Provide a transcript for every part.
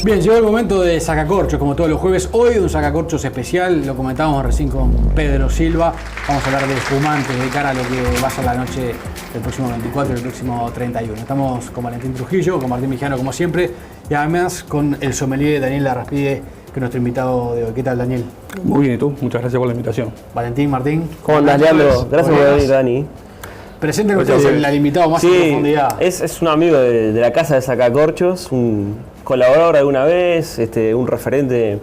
Bien, llegó el momento de sacacorchos, como todos los jueves. Hoy un sacacorchos especial, lo comentábamos recién con Pedro Silva. Vamos a hablar de espumantes de cara a lo que va a ser la noche del próximo 24 y el próximo 31. Estamos con Valentín Trujillo, con Martín Mijano como siempre, y además con el sommelier Daniel Larraspide, que es nuestro invitado de hoy. ¿Qué tal, Daniel? Muy bien, ¿y tú? Muchas gracias por la invitación. Valentín, Martín. ¿Cómo andás, Leandro? Gracias por venir, Dani. Presenten ustedes el invitado más en profundidad. Es un amigo de la casa de Sacacorchos, un colaborador alguna vez, un referente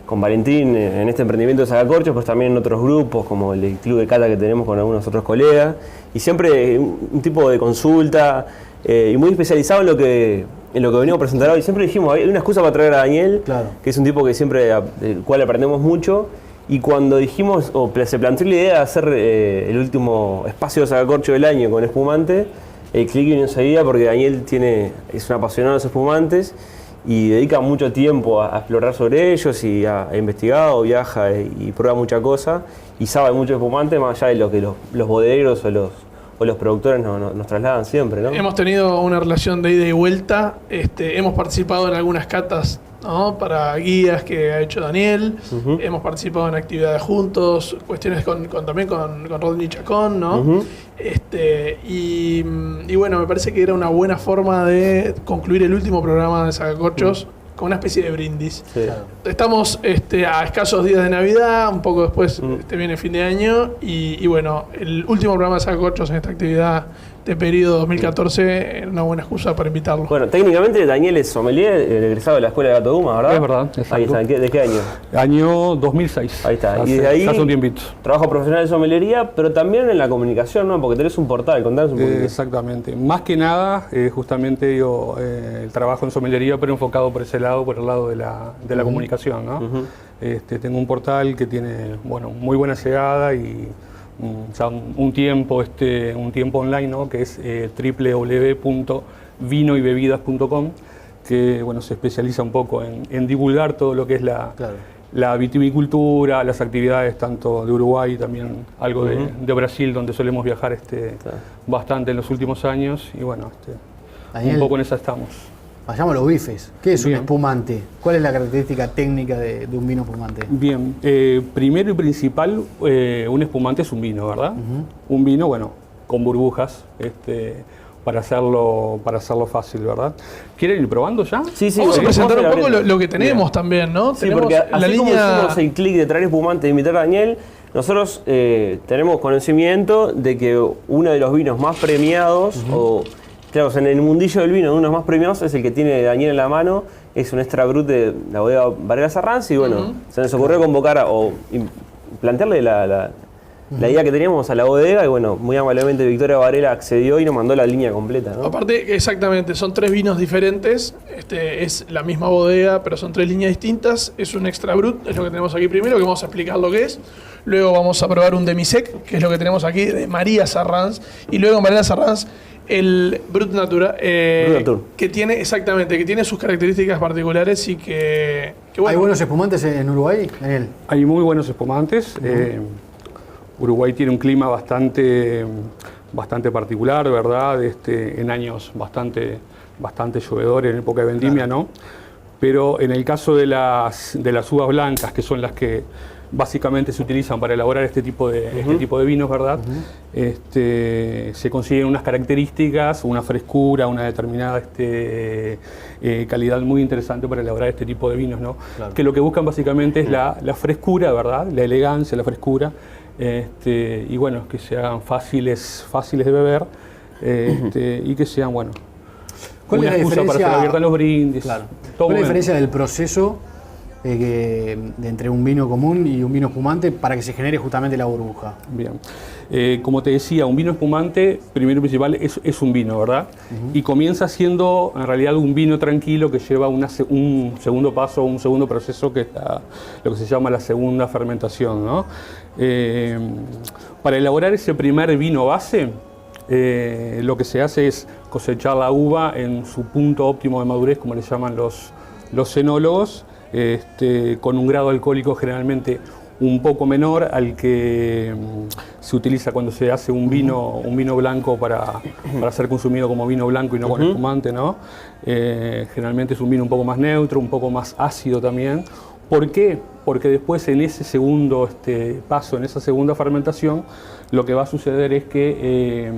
con Valentín en este emprendimiento de Sacacorchos, pues también en otros grupos como el club de cata que tenemos con algunos otros colegas, y siempre un tipo de consulta y muy especializado en lo que venimos a presentar hoy. Siempre dijimos, hay una excusa para traer a Daniel, claro, que es un tipo que siempre, del cual aprendemos mucho. Y cuando dijimos, se planteó la idea de hacer el último espacio de sacacorcho del año con espumante, el clic vino enseguida porque Daniel es un apasionado de los espumantes y dedica mucho tiempo a explorar sobre ellos y ha investigado, viaja y prueba mucha cosa y sabe mucho de espumantes, más allá de lo que los bodegueros o los productores nos trasladan siempre, ¿no? Hemos tenido una relación de ida y vuelta, hemos participado en algunas catas, ¿no?, para guías que ha hecho Daniel, hemos participado en actividades juntos, cuestiones también con Rodney Chacón, ¿no? Y bueno, me parece que era una buena forma de concluir el último programa de Sacacorchos con una especie de brindis. Sí. Estamos a escasos días de Navidad, un poco después viene fin de año y bueno, el último programa de Sacacorchos en esta actividad de periodo 2014 era una buena excusa para invitarlo. Bueno, técnicamente Daniel es sommelier, el egresado de la Escuela de Gato Guma, ¿verdad? Es verdad, exacto. Ahí está, ¿de qué año? Año 2006. Ahí está, y desde ahí hace un tiempito. Trabajo profesional de sommelería, pero también en la comunicación, ¿no? Porque tenés un portal, contanos un poquito. Exactamente. Más que nada, justamente yo el trabajo en sommelería, pero enfocado por ese lado, por el lado de la comunicación, ¿no? Tengo un portal que tiene, bueno, muy buena llegada y ya un tiempo online, ¿no?, que es www.vinoybebidas.com, que bueno, se especializa un poco en divulgar todo lo que es la vitivicultura, las actividades tanto de Uruguay y también algo de Brasil, donde solemos viajar bastante en los últimos años, y bueno, Daniel, un poco en esa estamos. Vayamos a los bifes. ¿Qué es un espumante? ¿Cuál es la característica técnica de un vino espumante? Bien, primero y principal, un espumante es un vino, ¿verdad? Un vino, bueno, con burbujas, para hacerlo fácil, ¿verdad? ¿Quieren ir probando ya? Sí. Vamos a presentar un poco lo que tenemos también, ¿no? Sí, tenemos porque así como hicimos el clic de traer espumante e invitar a Daniel, nosotros tenemos conocimiento de que uno de los vinos más premiados, claro, en el mundillo del vino, uno de los más premiados es el que tiene Daniel en la mano, es un extra brut de la bodega Varela Sarranz, y bueno, se nos ocurrió convocar plantearle la idea que teníamos a la bodega, y bueno, muy amablemente Victoria Varela accedió y nos mandó la línea completa, ¿no? Aparte, exactamente, son 3 vinos diferentes, es la misma bodega, pero son 3 líneas distintas, es un extra brut, es lo que tenemos aquí primero, que vamos a explicar lo que es. Luego vamos a probar un demisec, que es lo que tenemos aquí de María Sarranz, y luego en Varela Sarranz el Brut Natura, que tiene sus características particulares y que bueno. ¿Hay buenos espumantes en Uruguay, Daniel? Hay muy buenos espumantes. Uruguay tiene un clima bastante particular, ¿verdad? En años bastante llovedores, en época de vendimia, ¿no? Pero en el caso de las uvas blancas, que son las que básicamente se utilizan para elaborar este tipo de vinos, ¿verdad? Se consiguen unas características, una frescura, una determinada calidad muy interesante para elaborar este tipo de vinos, ¿no? Claro. Que lo que buscan básicamente es la frescura, ¿verdad? La elegancia, la frescura, y bueno, que sean fáciles de beber, y que sean, bueno, ¿cuál es la excusa para hacer abierta los brindis. Claro. ¿Cuál es la diferencia del proceso entre un vino común y un vino espumante para que se genere justamente la burbuja? Bien. Como te decía, un vino espumante, primero y principal, es un vino, ¿verdad? Y comienza siendo, en realidad, un vino tranquilo que lleva un segundo paso, un segundo proceso, que es lo que se llama la segunda fermentación, ¿no? Para elaborar ese primer vino base, lo que se hace es cosechar la uva en su punto óptimo de madurez, como le llaman los enólogos, con un grado alcohólico generalmente un poco menor al que se utiliza cuando se hace un vino blanco para ser consumido como vino blanco y no con espumante, ¿no? Generalmente es un vino un poco más neutro, un poco más ácido también. ¿Por qué? Porque después en ese segundo paso, en esa segunda fermentación, lo que va a suceder es que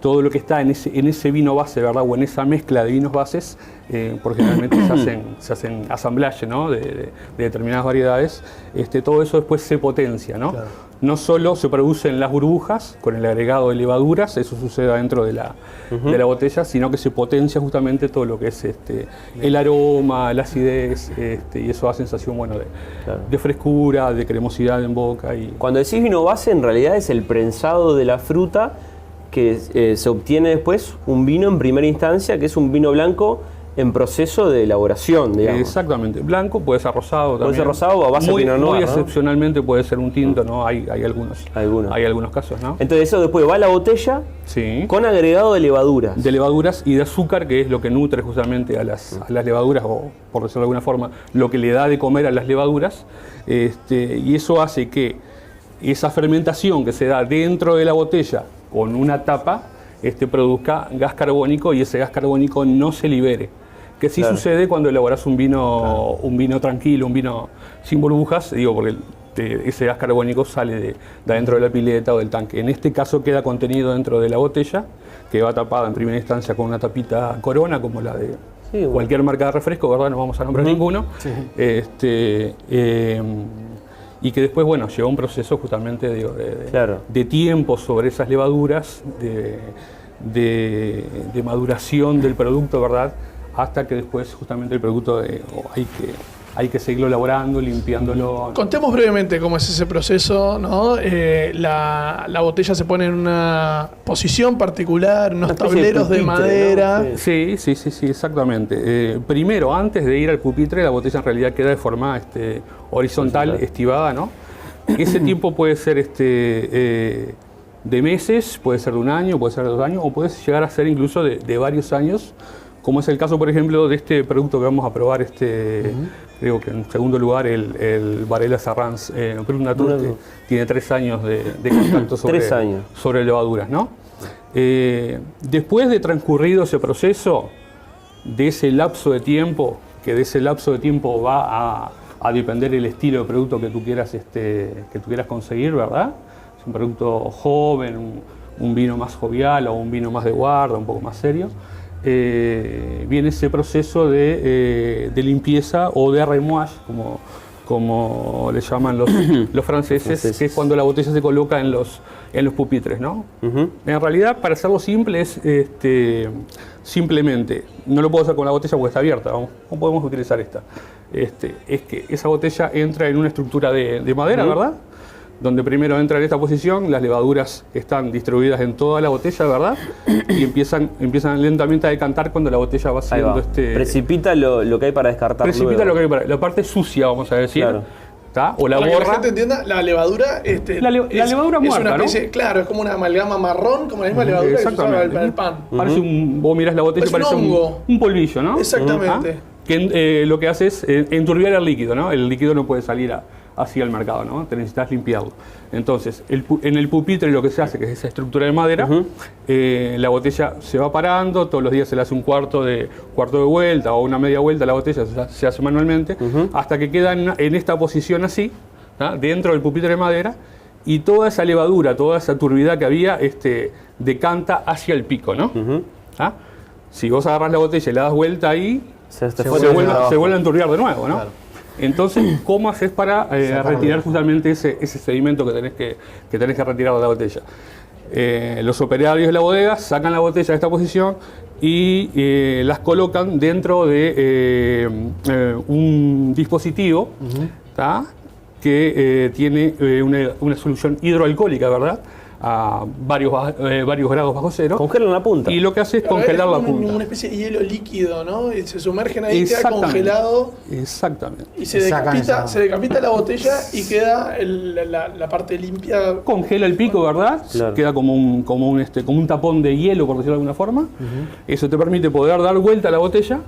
todo lo que está en ese vino base, ¿verdad? O en esa mezcla de vinos bases, porque generalmente se hacen asamblaje, ¿no? de determinadas variedades, todo eso después se potencia, ¿no? Claro. No solo se producen las burbujas con el agregado de levaduras, eso sucede dentro de la botella, sino que se potencia justamente todo lo que es el aroma, la acidez, y eso da sensación, bueno, de frescura, de cremosidad en boca. Cuando decís vino base, en realidad es el prensado de la fruta que se obtiene después un vino en primera instancia, que es un vino blanco en proceso de elaboración, digamos. Exactamente. Blanco, puede ser rosado también. Puede ser rosado o a base de Pinot Noir, muy ¿no? excepcionalmente puede ser un tinto, ¿no? Hay algunos casos, ¿no? Entonces eso después va a la botella con agregado de levaduras. De levaduras y de azúcar, que es lo que nutre justamente a las levaduras, o por decirlo de alguna forma, lo que le da de comer a las levaduras. Y eso hace que esa fermentación que se da dentro de la botella con una tapa, produzca gas carbónico y ese gas carbónico no se libere. Que sí sucede cuando elaboras un vino tranquilo, un vino sin burbujas, porque ese gas carbónico sale de adentro de la pileta o del tanque. En este caso queda contenido dentro de la botella, que va tapada en primera instancia con una tapita Corona, como la de cualquier marca de refresco, ¿verdad? No vamos a nombrar ninguno. Sí. Y que después, bueno, lleva un proceso justamente de tiempo sobre esas levaduras, de maduración del producto, ¿verdad? Hasta que después justamente el producto hay que seguirlo elaborando, limpiándolo. Contemos brevemente cómo es ese proceso, ¿no? La botella se pone en una posición particular, unos tableros de madera. ¿No? Sí, exactamente. Primero, antes de ir al pupitre, la botella en realidad queda de forma horizontal, estivada, ¿no? Ese tiempo puede ser de meses, puede ser de un año, puede ser de 2 años, o puede llegar a ser incluso de varios años, como es el caso, por ejemplo, de este producto que vamos a probar, creo que en segundo lugar, el Varela Sarrans Brut Natur, que tiene 3 años de contacto sobre levaduras, ¿no? Después de transcurrido ese proceso, de ese lapso de tiempo, que de ese lapso de tiempo va a depender el estilo de producto que tú quieras conseguir, ¿verdad? Es un producto joven, un vino más jovial o un vino más de guarda, un poco más serio. Viene ese proceso de limpieza o de arremoage, como le llaman los franceses, que es cuando la botella se coloca en los pupitres, ¿no? En realidad, para hacerlo simple, es simplemente, no lo puedo hacer con la botella porque está abierta, no podemos utilizar esta. Es que esa botella entra en una estructura de madera, ¿verdad? Donde primero entra en esta posición, las levaduras están distribuidas en toda la botella, ¿verdad? Y empiezan lentamente a decantar cuando la botella va siendo Precipita lo que hay para descartar. Precipita lo que hay para la parte sucia, vamos a decir. Claro. ¿Tá? O la para borra. Que la gente entienda, la levadura... la levadura muerta, es una especie, ¿no? Claro, es como una amalgama marrón, como la misma levadura que se usaba para el pan. Parece vos mirás la botella y parece un polvillo, ¿no? Exactamente. Que lo que hace es enturbiar el líquido, ¿no? El líquido no puede salir hacia el mercado, ¿no? Te necesitas limpiarlo. Entonces, en el pupitre lo que se hace, que es esa estructura de madera, la botella se va parando, todos los días se le hace un cuarto de vuelta o una media vuelta a la botella, se hace manualmente, hasta que queda en esta posición así, ¿tá? Dentro del pupitre de madera, y toda esa levadura, toda esa turbidez que había, decanta hacia el pico, ¿no? ¿Ah? Si vos agarrás la botella y la das vuelta ahí, se vuelve a enturbiar de nuevo, ¿no? Claro. Entonces, ¿cómo haces para retirar justamente ese sedimento que tenés que retirar de la botella? Los operarios de la bodega sacan la botella de esta posición y las colocan dentro de un dispositivo que tiene una solución hidroalcohólica, ¿verdad? A varios grados bajo cero. Congelan la punta. Y lo que hace es congelar la punta. Una especie de hielo líquido, ¿no? Y se sumergen ahí, queda congelado. Exactamente. Y se decapita la botella y queda la parte limpia. Congela el pico, ¿verdad? Claro. Queda como un tapón de hielo, por decirlo de alguna forma. Eso te permite poder dar vuelta a la botella,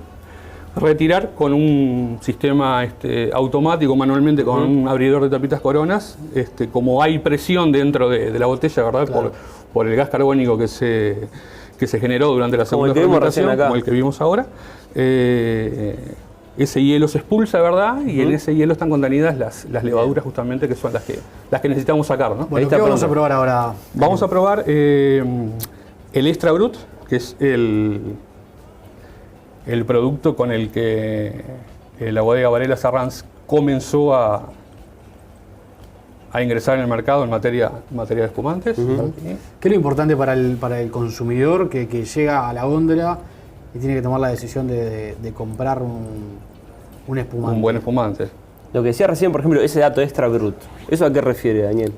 retirar con un sistema automático, manualmente, con un abridor de tapitas coronas. Como hay presión dentro de la botella, ¿verdad? Claro. Por el gas carbónico que se generó durante la segunda fermentación, como el que vimos ahora. Ese hielo se expulsa, ¿verdad? Y en ese hielo están contenidas las levaduras, justamente, que son las que necesitamos sacar, ¿no? Bueno, ¿qué vamos a probar ahora? Vamos a probar el Extra Brut, que es el producto con el que la bodega Varela Sarranz comenzó a ingresar en el mercado en materia de espumantes. ¿Qué es lo importante para el consumidor que llega a la góndola y tiene que tomar la decisión de comprar un espumante? Un buen espumante. Lo que decía recién, por ejemplo, ese dato Extra Brut, ¿eso a qué refiere, Daniel?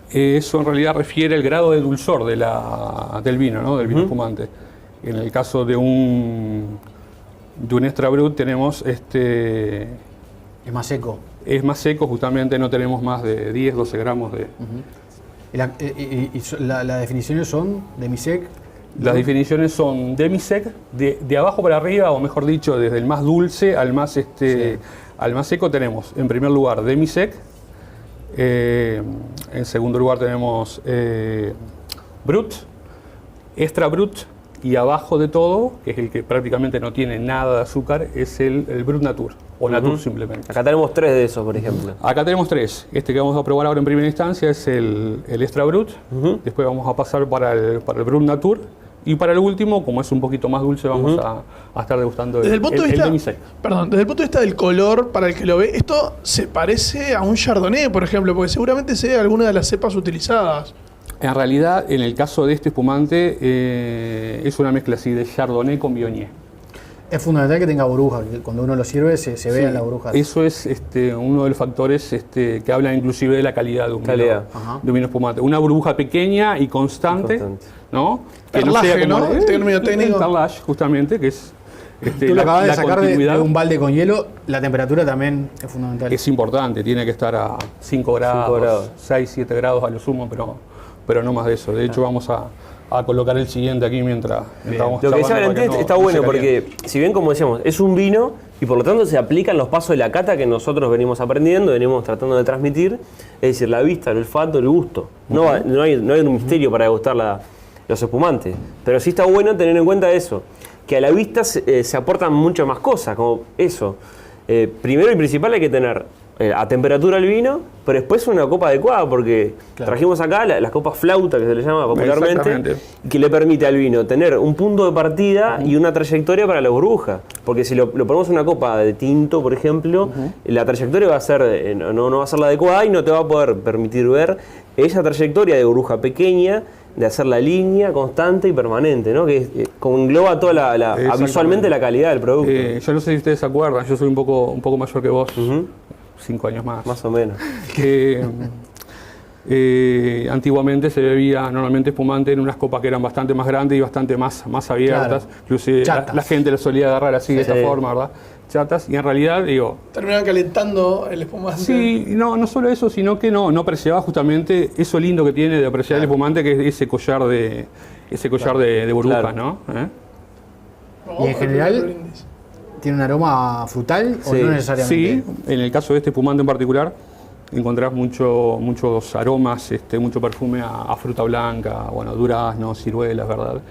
Eso en realidad refiere al grado de dulzor del vino, ¿no? Del vino espumante. En el caso de un Extra Brut tenemos Es más seco. es más seco, justamente no tenemos más de 10, 12 gramos de... Las definiciones son demisec. Las definiciones son demisec, de abajo para arriba, o mejor dicho, desde el más dulce al más seco tenemos, en primer lugar, demisec. En segundo lugar tenemos Brut, Extra Brut, y abajo de todo, que es el que prácticamente no tiene nada de azúcar, es el Brut Natur, o Natur simplemente. Acá tenemos 3 de esos, por ejemplo. Acá tenemos 3. Este que vamos a probar ahora en primera instancia es el Extra Brut. Después vamos a pasar para el Brut Natur. Y para el último, como es un poquito más dulce, vamos a estar degustando Desde el punto de vista, demisec. perdón, desde el punto de vista del color, para el que lo ve, esto se parece a un Chardonnay, por ejemplo, porque seguramente sea alguna de las cepas utilizadas. En realidad, en el caso de este espumante, es una mezcla así de Chardonnay con Viognier. Es fundamental que tenga burbuja, que cuando uno lo sirve se vea la burbuja. Eso es uno de los factores que hablan inclusive de la calidad de un vino espumante. Una burbuja pequeña y constante. ¿No? Perlaje, ¿no? El término técnico. El perlage, justamente, que es Tú lo acabas de sacar de continuidad. un balde con hielo, la temperatura también es fundamental. Es importante, tiene que estar a 5 grados, 6, 7 grados a lo sumo, pero no más de eso. De hecho, vamos a colocar el siguiente aquí mientras vamos. Lo que decía Valentín está bueno porque, si bien, como decíamos, es un vino y por lo tanto se aplican los pasos de la cata que nosotros venimos aprendiendo, venimos tratando de transmitir, es decir, la vista, el olfato, el gusto. No hay un misterio para degustar los espumantes, pero sí está bueno tener en cuenta eso, que a la vista se aportan muchas más cosas, como eso. Primero y principal hay que tener a temperatura el vino, pero después una copa adecuada, porque trajimos acá las copas flauta, que se le llama popularmente, que le permite al vino tener un punto de partida y una trayectoria para la burbuja. Porque si lo ponemos en una copa de tinto, por ejemplo, la trayectoria va a ser, no va a ser la adecuada y no te va a poder permitir ver esa trayectoria de burbuja pequeña, de hacer la línea constante y permanente, ¿no? Que engloba toda visualmente la calidad del producto. Yo no sé si ustedes se acuerdan, yo soy un poco mayor que vos. 5 años más. Más o menos. Antiguamente se bebía normalmente espumante en unas copas que eran bastante más grandes y bastante más abiertas. Claro. Inclusive la gente lo solía agarrar así, de esta forma, ¿verdad? Chatas. Y en realidad, terminaban calentando el espumante. Sí, no solo eso, sino que no apreciaba justamente eso lindo que tiene de apreciar el espumante, que es ese collar de burbujas, ¿no? Y en general ¿tiene un aroma frutal o no necesariamente? Sí, en el caso de este espumante en particular encontrás muchos aromas, mucho perfume a fruta blanca, duraznos, ciruelas, ¿verdad?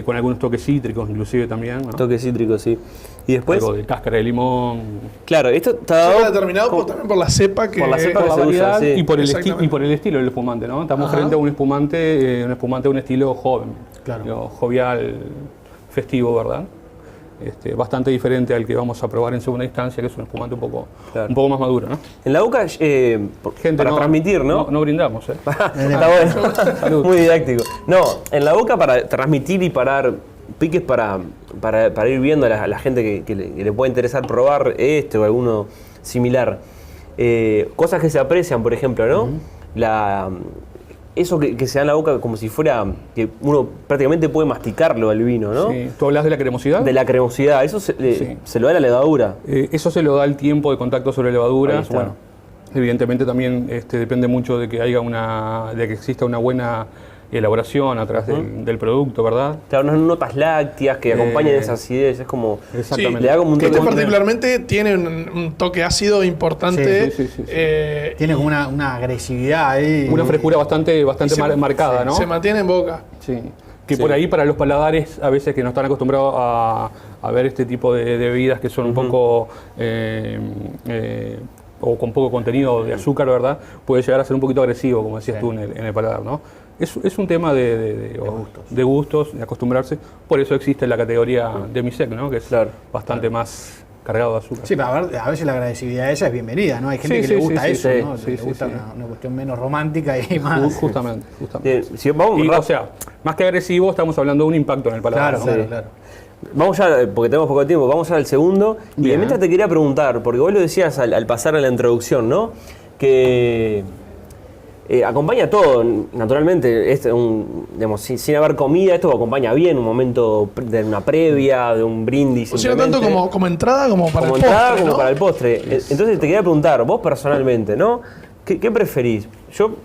Con algunos toques cítricos inclusive también, ¿no? Toques cítricos, sí. Y después, algo de cáscara de limón. Claro, esto está determinado también por la cepa que... Por la cepa por la variedad usa, sí. y por el estilo del espumante, ¿no? Estamos frente a un espumante de un estilo joven, jovial, festivo, ¿verdad? Bastante diferente al que vamos a probar en segunda instancia, que es un espumante un poco más maduro, ¿no? En la boca, para transmitir, ¿no? No brindamos, Está bueno. Muy didáctico. No, en la boca para transmitir y parar piques para ir viendo a la gente que le puede interesar probar o alguno similar. Cosas que se aprecian, por ejemplo, ¿no? Eso que se da en la boca como si fuera, que uno prácticamente puede masticarlo al vino, ¿no? Sí. ¿Tú hablas de la cremosidad? De la cremosidad, eso se lo da la levadura. Eso se lo da el tiempo de contacto sobre levadura. Bueno, evidentemente también depende mucho de que exista una buena elaboración, a través del producto, ¿verdad? Claro, unas notas lácteas que acompañan esa acidez, es como... Exactamente. Le da como un Este toque... particularmente tiene un toque ácido importante. Sí. Tiene como una agresividad ahí. Una frescura bastante marcada, ¿no? Se mantiene en boca. Sí. Que por ahí para los paladares, a veces que no están acostumbrados a ver este tipo de bebidas que son un poco... o con poco contenido de azúcar, ¿verdad? Puede llegar a ser un poquito agresivo, como decías tú, en el paladar, ¿no? Es un tema de gustos, de acostumbrarse. Por eso existe la categoría demi-sec, ¿no? Que es bastante más cargado de azúcar. Sí, pero a veces la agresividad esa es bienvenida, ¿no? Hay gente que le gusta eso, ¿no? Sí, le gusta una cuestión menos romántica y más. Justamente. Si vamos, Y, o sea, más que agresivo, estamos hablando de un impacto en el paladar. Claro, ¿no? claro. vamos ya, porque tenemos poco tiempo, vamos ya al segundo. Bien. Y mientras te quería preguntar, porque vos lo decías al pasar a la introducción, ¿no? Que acompaña todo, naturalmente, digamos, sin haber comida, esto acompaña bien un momento de una previa, de un brindis. O sea, tanto como entrada como para el postre, entrada como ¿no? para el postre. Entonces te quería preguntar, vos personalmente, ¿no? ¿Qué preferís? Yo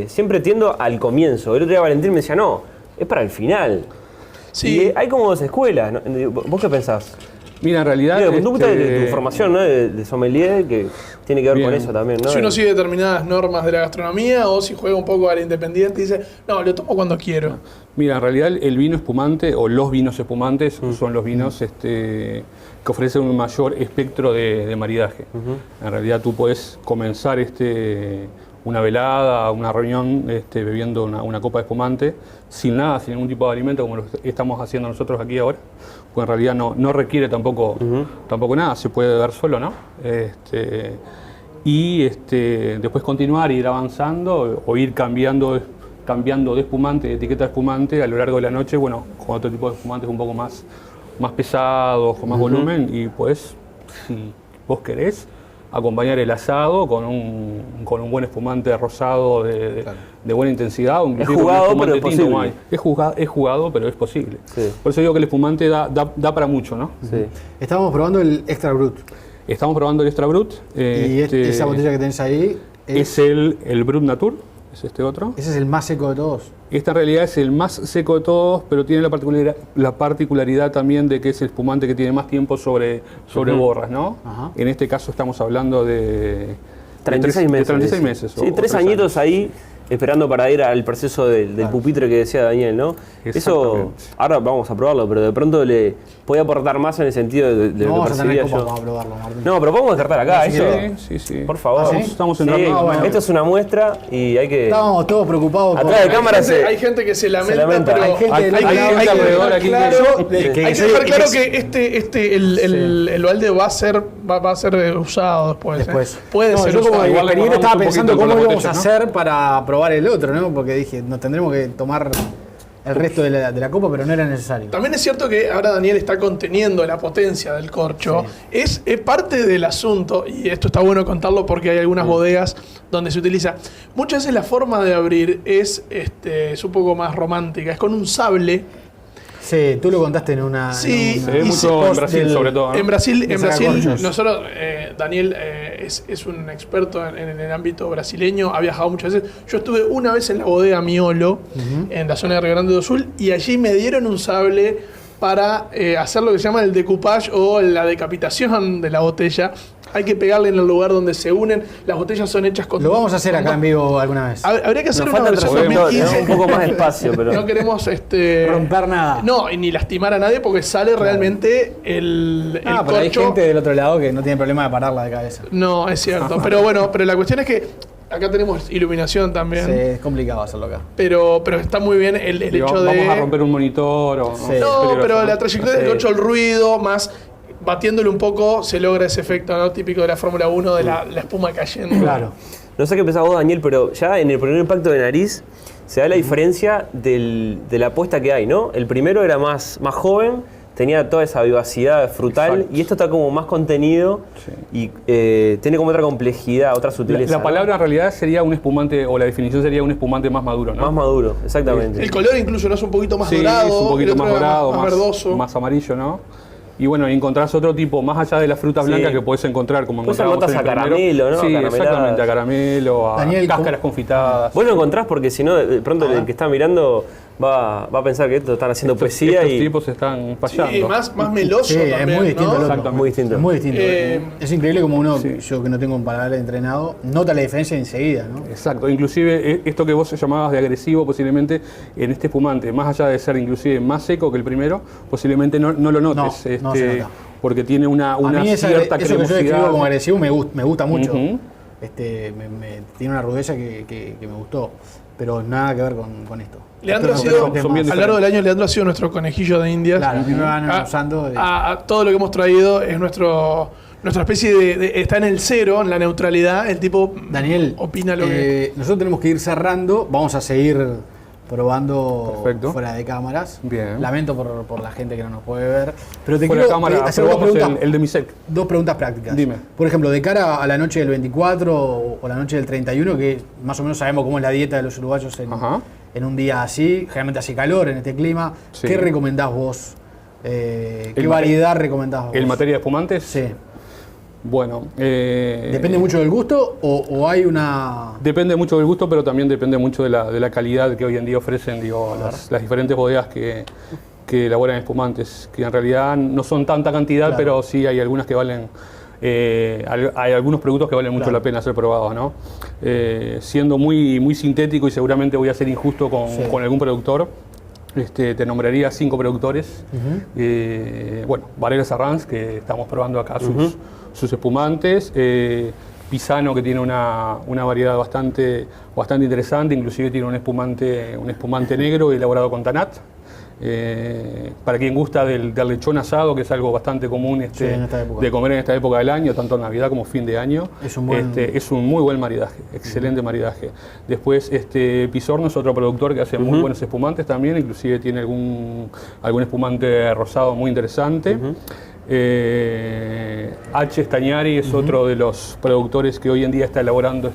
siempre tiendo al comienzo. El otro día Valentín me decía, no, es para el final. Sí. Y hay como dos escuelas, ¿no? ¿Vos qué pensás? Mira, en realidad... Digo, tú de tu formación, ¿no? De sommelier, que tiene que ver Bien. con eso también, ¿no? Si uno sigue determinadas normas de la gastronomía o si juega un poco al independiente y dice, no, lo tomo cuando quiero. Mira, en realidad el vino espumante o los vinos espumantes son los vinos que ofrecen un mayor espectro de maridaje. En realidad tú puedes comenzar una velada, una reunión bebiendo una copa de espumante sin nada, sin ningún tipo de alimento como lo estamos haciendo nosotros aquí ahora, pues en realidad no requiere tampoco nada, se puede beber solo, ¿no? Y después continuar, ir avanzando o ir cambiando de espumante, de etiqueta de espumante a lo largo de la noche, bueno, con otro tipo de espumantes un poco más pesados, con más volumen, y pues, si vos querés, acompañar el asado con un buen espumante rosado de buena intensidad. Es jugado, pero es posible. Es jugado, pero es posible. Sí. Por eso digo que el espumante da para mucho, ¿no? Sí. Estábamos probando el Extra Brut. Estamos probando el Extra Brut. Y esa botella que tenés ahí es el Brut Natur, es este otro. Ese es el más seco de todos. Este en realidad es el más seco de todos, pero tiene la particularidad también de que es el espumante que tiene más tiempo sobre borras, ¿no? Ajá. En este caso estamos hablando de 36 meses. 36 meses. Sí, o 3 añitos ahí esperando para ir al proceso del pupitre que decía Daniel, ¿no? Eso, ahora vamos a probarlo, pero de pronto le puede aportar más en el sentido de No lo vamos que a tener percibía copa yo. para probarlo, Martín. No, pero podemos descartar acá, eso. Sí. Por favor. ¿Ah, sí? Estamos Sí, entrando. bueno. esto es una muestra y hay que... Estábamos todos preocupados por... Atrás de cámara Hay gente que se lamenta, pero Hay gente Hay del gente otro lado alrededor que aquí claro, que- de- hay que dejar claro que el balde va a ser usado después. Después. Puede No, ser yo como usado. Igual le ingeniero estaba guardamos un pensando poquito cómo con la íbamos a botella, hacer para probar el otro, ¿no? Porque dije, nos tendremos que tomar el resto de la copa, pero no era necesario. También es cierto que ahora Daniel está conteniendo la potencia del corcho. Es parte del asunto, y esto está bueno contarlo porque hay algunas bodegas donde se utiliza. Muchas veces la forma de abrir es un poco más romántica, es con un sable. Sí, tú lo contaste en una... Sí, Se ve y mucho en Brasil, sobre todo, ¿no? En Brasil, de sacacorchos. nosotros, Daniel es un experto en el ámbito brasileño, ha viajado muchas veces. Yo estuve una vez en la bodega Miolo, en la zona de Río Grande do Sul, y allí me dieron un sable para hacer lo que se llama el decoupage o la decapitación de la botella. Hay que pegarle en el lugar donde se unen. Las botellas son hechas con... Lo vamos a hacer acá en vivo alguna vez. Habría que hacer Nos una falta el versión resolvedor, 2015. tenemos un poco más de espacio, pero... No queremos Romper nada. No, y ni lastimar a nadie porque sale realmente el Pero hay corcho. gente del otro lado que no tiene problema de pararla de cabeza. No, es cierto. Pero bueno, pero la cuestión es que acá tenemos iluminación también. Sí, es complicado hacerlo acá. Pero está muy bien el Y hecho vamos de. a romper un monitor o... Sí. No, pero la ¿no? trayectoria del Sí. corcho, el ruido, más batiéndole un poco, se logra ese efecto, ¿no? Típico de la Fórmula 1, de la espuma cayendo. Claro. No sé qué pensás vos, Daniel, pero ya en el primer impacto de nariz se da la diferencia de la apuesta que hay, ¿no? El primero era más joven, tenía toda esa vivacidad frutal, Exacto. y esto está como más contenido y tiene como otra complejidad, otra sutileza. La ¿no? palabra en realidad sería un espumante, o la definición sería un espumante más maduro, ¿no? Más maduro, exactamente. El color incluso no es un poquito más Sí, dorado, es un poquito el otro más era dorado, más verdoso. más amarillo, ¿no? Y bueno, encontrás otro tipo, más allá de las frutas Sí. blancas que podés encontrar, como Puede ser encontramos notas en el a primero. caramelo, ¿no? Sí, Carameladas. exactamente, a caramelo, a Daniel, cáscaras confitadas. Vos lo encontrás porque si no, de pronto el que está mirando va a pensar que esto están haciendo poesía Estos y tipos están fallando. Sí, más meloso Sí, también, es muy distinto ¿no? al otro. Exactamente. muy distinto. Es muy distinto. Es increíble como uno, Sí. yo que no tengo un paladar entrenado, nota la diferencia enseguida, ¿no? Exacto, inclusive esto que vos llamabas de agresivo, posiblemente en este espumante, más allá de ser inclusive más seco que el primero, posiblemente no lo notes, No se nota. porque tiene una A mí cierta eso que yo describo cremosidad. como agresivo me gusta mucho. Ujú. Tiene una rudeza que me gustó, pero nada que ver con esto. Leandro ha Estos sido, son temas son bien a lo largo del año, Leandro ha sido nuestro conejillo de indias. Claro, a mí me van A- usando. a todo lo que hemos traído es nuestra especie está en el cero, en la neutralidad. El tipo Daniel, opina lo que. nosotros tenemos que ir cerrando. Vamos a seguir probando Perfecto. fuera de cámaras. Bien. Lamento por la gente que no nos puede ver. Pero te Fuera quiero de cámara, hacer dos probamos preguntas, el de Misec. dos preguntas prácticas. Dime. Por ejemplo, de cara a la noche del 24 o la noche del 31, que más o menos sabemos cómo es la dieta de los uruguayos Ajá. en un día así, generalmente hace calor en este clima. Sí. ¿Qué recomendás vos? ¿Qué El variedad recomendás vos? ¿En materia de espumantes? Sí. Bueno, ¿Depende mucho del gusto o hay una...? depende mucho del gusto, pero también depende mucho de la calidad que hoy en día ofrecen las diferentes bodegas que elaboran espumantes, que en realidad no son tanta cantidad, Claro. pero sí hay algunas que valen, hay algunos productos que valen mucho Claro. la pena ser probados, ¿no? Siendo muy sintético, y seguramente voy a ser injusto Sí. con algún productor, te nombraría 5 productores. Bueno, Varela Sarranz, que estamos probando acá sus espumantes. Pisano, que tiene una variedad bastante interesante, inclusive tiene un espumante negro elaborado con tanat. Para quien gusta del lechón asado, que es algo bastante común Sí, en esta época. de comer en esta época del año, tanto en Navidad como fin de año, Es un buen- es un muy buen maridaje, excelente maridaje. Después, Pisorno es otro productor que hace muy buenos espumantes también, inclusive tiene algún espumante rosado muy interesante. H. Stagnari es otro de los productores que hoy en día está elaborando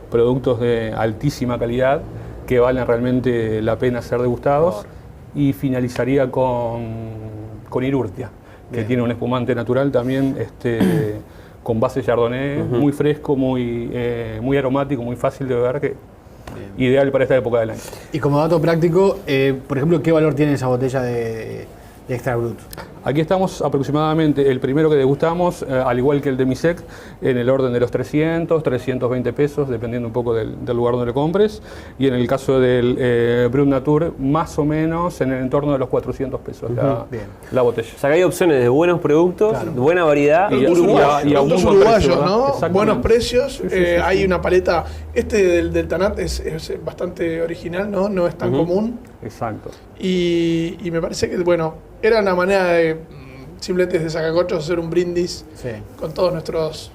productos de altísima calidad que valen realmente la pena ser degustados. Y finalizaría con Irurtia, que Bien. tiene un espumante natural también con base chardonnay, muy fresco, muy aromático, muy fácil de beber, que ideal para esta época del año. Y como dato práctico, por ejemplo, ¿qué valor tiene esa botella de Extra Brut? Aquí estamos aproximadamente, el primero que degustamos, al igual que el de Misec, en el orden de los 300, 320 pesos, dependiendo un poco del lugar donde lo compres. Y en el caso del Brut Natur, más o menos en el entorno de los 400 pesos Bien. la botella. O sea que hay opciones de buenos productos, Claro. buena variedad. Y- Productos y a un productos buen precio, uruguayos, ¿verdad? ¿no? Exactamente. Buenos precios. Sí, sí, sí, Hay sí. una paleta. Del Tanat es bastante original, ¿no? No es tan común. Exacto. Y me parece que, bueno, era una manera de simplemente desde Sacacorchos hacer un brindis Sí. con todos nuestros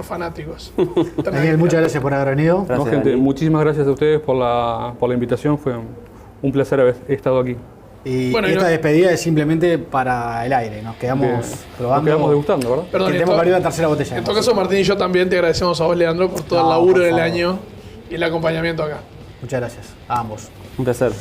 fanáticos. Daniel, muchas gracias por haber venido. Gracias, No, gente, Dani. muchísimas gracias a ustedes por la invitación. Fue un placer haber estado aquí. Y Bueno, y esta no- despedida es simplemente para el aire. Nos quedamos Bien. probando. Nos quedamos degustando, ¿verdad? Perdón, que y tenemos en que abrir to- la tercera botella. En todo caso, Martín y yo también te agradecemos a vos, Leandro, por todo el No, laburo por del favor. año y el acompañamiento acá. Muchas gracias a ambos. Un placer.